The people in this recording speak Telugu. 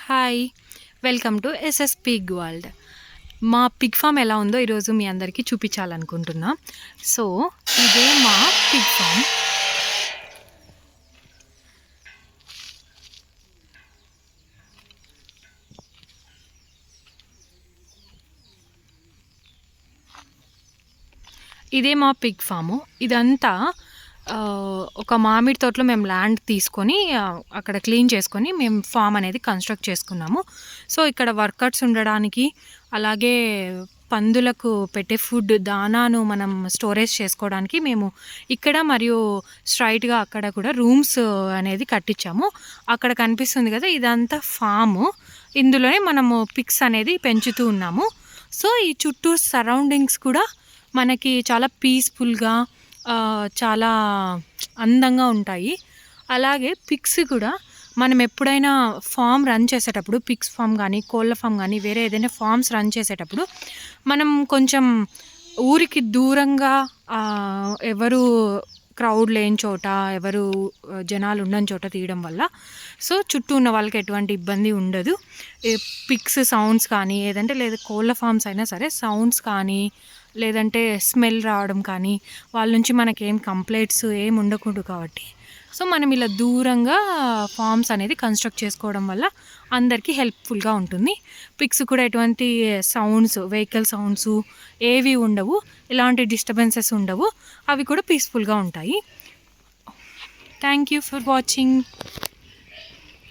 Hi! Welcome to SS pig world. మా పిగ్ ఫార్మ్ ఎలా ఉందో ఈరోజు మీ అందరికీ చూపించాలనుకుంటున్నా. సో, ఇదే మా పిగ్ ఫార్మ్. ఇదే మా పిగ్ ఫాము. ఇదంతా ఒక మామిడి తోటలో మేము ల్యాండ్ తీసుకొని అక్కడ క్లీన్ చేసుకొని మేము ఫామ్ అనేది కన్స్ట్రక్ట్ చేసుకున్నాము. సో, ఇక్కడ వర్కర్స్ ఉండడానికి, అలాగే పందులకు పెట్టే ఫుడ్ దానాను మనం స్టోరేజ్ చేసుకోవడానికి మేము ఇక్కడ మరియు స్ట్రైట్‌గా అక్కడ కూడా రూమ్స్ అనేది కట్టించాము. అక్కడ కనిపిస్తుంది కదా! ఇదంతా ఫాము. ఇందులోనే మనము పిగ్స్ అనేది పెంచుతూ ఉన్నాము. సో, ఈ చుట్టూ సరౌండింగ్స్ కూడా మనకి చాలా పీస్‌ఫుల్‌గా చాలా అందంగా ఉంటాయి. అలాగే పిగ్స్ కూడా మనం ఎప్పుడైనా ఫార్మ్ రన్ చేసేటప్పుడు పిగ్స్ ఫార్మ్ గానీ, కోళ్ళ ఫార్మ్ గానీ, వేరే ఏదైనా ఫార్మ్స్ రన్ చేసేటప్పుడు మనం కొంచెం ఊరికి దూరంగా ఎవరు క్రౌడ్ లేని చోట, ఎవరు జనాలు ఉండని చోట తీయడం వల్ల సో, చుట్టూ ఉన్న వాళ్ళకి ఎటువంటి ఇబ్బంది ఉండదు. పిగ్స్ సౌండ్స్ కానీ, ఏదంటే లేదా కోళ్ళ ఫార్మ్స్ అయినా సరే సౌండ్స్ కానీ, లేదంటే స్మెల్ రావడం కానీ, వాళ్ళ నుంచి మనకేం కంప్లైంట్స్ ఏమి ఉండకూడదు కాబట్టి సో, మనం ఇలా దూరంగా ఫార్మ్స్ అనేది కన్స్ట్రక్ట్ చేసుకోవడం వల్ల అందరికీ హెల్ప్‌ఫుల్‌గా ఉంటుంది. పిగ్స్ కూడా ఎటువంటి సౌండ్స్, వెహికల్ సౌండ్సు ఏవి ఉండవు. ఎలాంటి డిస్టర్బెన్సెస్ ఉండవు. అవి కూడా పీస్‌ఫుల్‌గా ఉంటాయి. Thank you for watching.